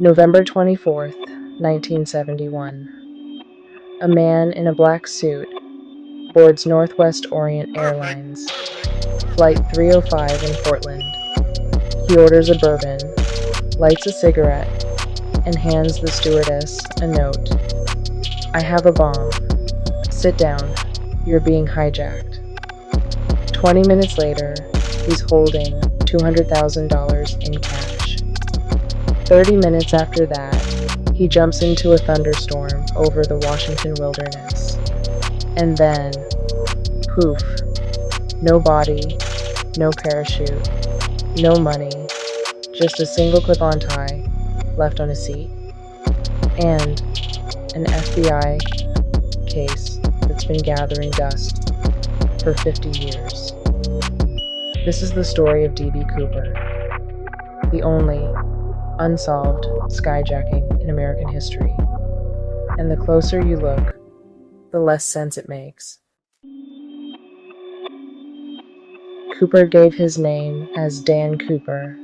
November 24th, 1971. A man in a black suit boards Northwest Orient Airlines, Flight 305 in Portland. He orders a bourbon, lights a cigarette, and hands the stewardess a note. "I have a bomb. Sit down. You're being hijacked." 20 minutes later, he's holding $200,000 in cash. 30 minutes after that, he jumps into a thunderstorm over the Washington wilderness. And then, poof, no body, no parachute, no money, just a single clip-on tie left on his seat, and an FBI case that's been gathering dust for 50 years. This is the story of D.B. Cooper, the only unsolved skyjacking in American history. And the closer you look, the less sense it makes. Cooper gave his name as Dan Cooper.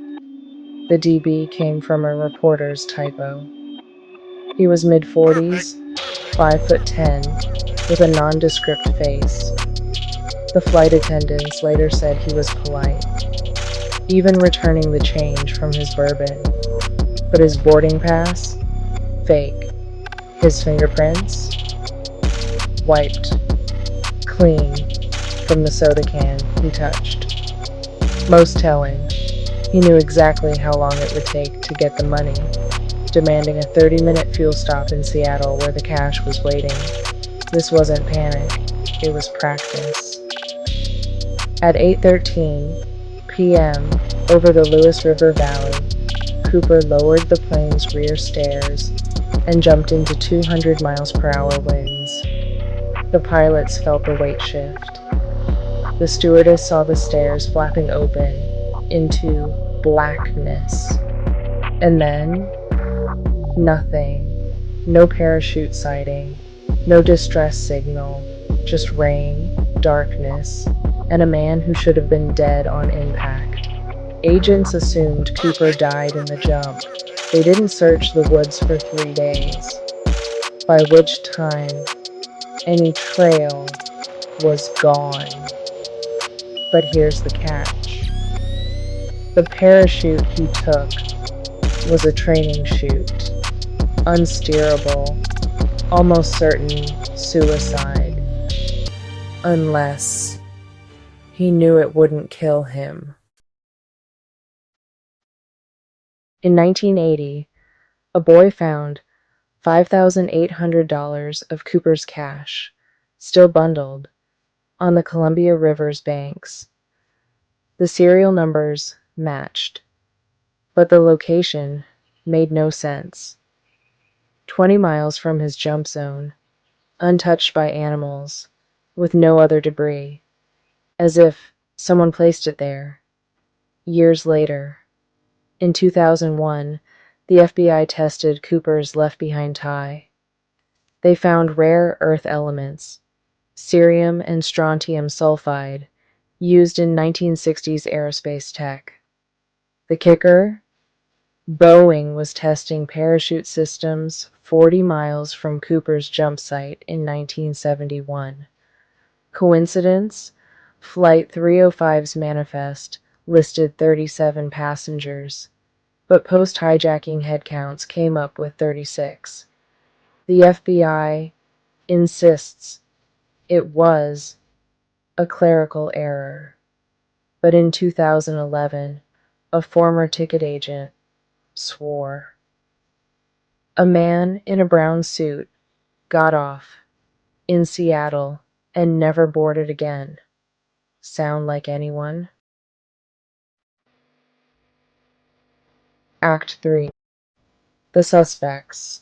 The DB came from a reporter's typo. He was mid-40s, 5'10", with a nondescript face. The flight attendants later said he was polite, even returning the change from his bourbon. But his boarding pass? Fake. His fingerprints? Wiped. Clean from the soda can he touched. Most telling, he knew exactly how long it would take to get the money, demanding a 30-minute fuel stop in Seattle where the cash was waiting. This wasn't panic, it was practice. At 8:13 p.m., over the Lewis River Valley, Cooper lowered the plane's rear stairs and jumped into 200 miles per hour winds. The pilots felt the weight shift. The stewardess saw the stairs flapping open into blackness. And then, nothing. No parachute sighting, no distress signal, just rain, darkness, and a man who should have been dead on impact. Agents assumed Cooper died in the jump. They didn't search the woods for 3 days, by which time any trail was gone. But here's the catch. The parachute he took was a training chute. Unsteerable, almost certain suicide. Unless he knew it wouldn't kill him. In 1980, a boy found $5,800 of Cooper's cash, still bundled, on the Columbia River's banks. The serial numbers matched, but the location made no sense. 20 miles from his jump zone, untouched by animals, with no other debris, as if someone placed it there. Years later, in 2001, the FBI tested Cooper's left-behind tie. They found rare earth elements, cerium and strontium sulfide, used in 1960s aerospace tech. The kicker? Boeing was testing parachute systems 40 miles from Cooper's jump site in 1971. Coincidence? Flight 305's manifest listed 37 passengers, but post-hijacking headcounts came up with 36. The FBI insists it was a clerical error, but in 2011, a former ticket agent swore. A man in a brown suit got off in Seattle and never boarded again. Sound like anyone? Act 3. The suspects.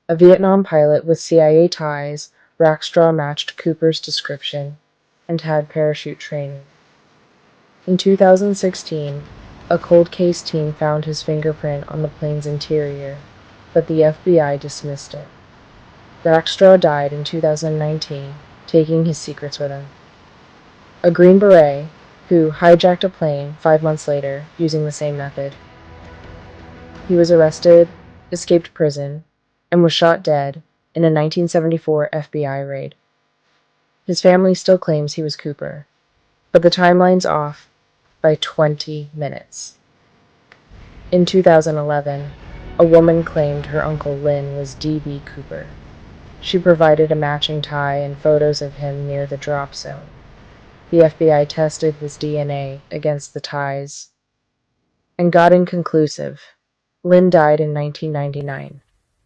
A Vietnam pilot with CIA ties, Rackstraw matched Cooper's description and had parachute training. In 2016, a cold case team found his fingerprint on the plane's interior, but the FBI dismissed it. Rackstraw died in 2019, taking his secrets with him. A Green Beret who hijacked a plane 5 months later using the same method. He was arrested escaped prison, and was shot dead in a 1974 FBI raid. His family still claims he was Cooper, but the timeline's off by 20 minutes. In 2011, a woman claimed her Uncle Lynn was D.B. Cooper. She provided a matching tie and photos of him near the drop zone. The FBI tested his DNA against the ties and got inconclusive. Lynn died in 1999.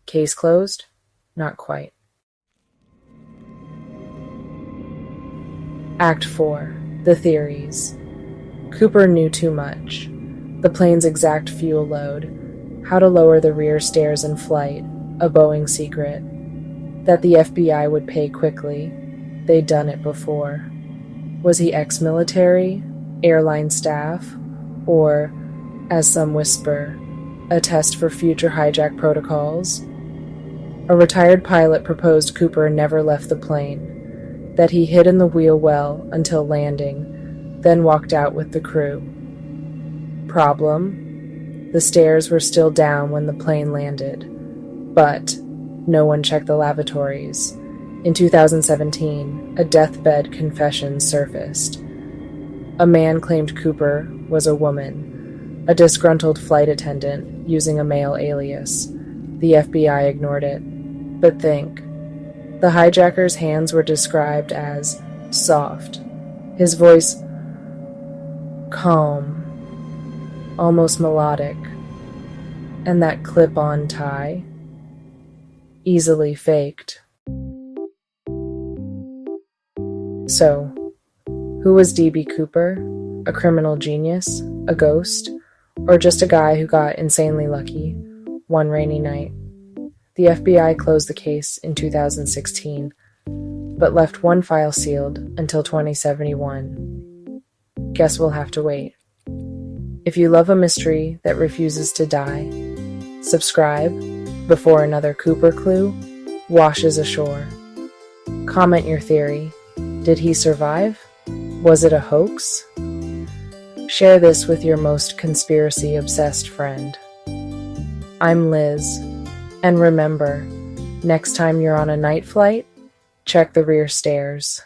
Case closed? Not quite. Act 4. The Theories. Cooper knew too much. The plane's exact fuel load, how to lower the rear stairs in flight, a Boeing secret, that the FBI would pay quickly. They'd done it before. Was he ex-military, airline staff, or, as some whisper, a test for future hijack protocols? A retired pilot proposed Cooper never left the plane, that he hid in the wheel well until landing, then walked out with the crew. Problem: the stairs were still down when the plane landed, but no one checked the lavatories. In 2017, a deathbed confession surfaced. A man claimed Cooper was a woman, a disgruntled flight attendant using a male alias. The FBI ignored it. But think. The hijacker's hands were described as soft, his voice calm, almost melodic, and that clip-on tie, easily faked. So, who was D.B. Cooper? A criminal genius? A ghost? Or just a guy who got insanely lucky one rainy night? The FBI closed the case in 2016, but left one file sealed until 2071. Guess we'll have to wait. If you love a mystery that refuses to die, subscribe before another Cooper clue washes ashore. Comment your theory. Did he survive? Was it a hoax? Share this with your most conspiracy-obsessed friend. I'm Liz, and remember, next time you're on a night flight, check the rear stairs.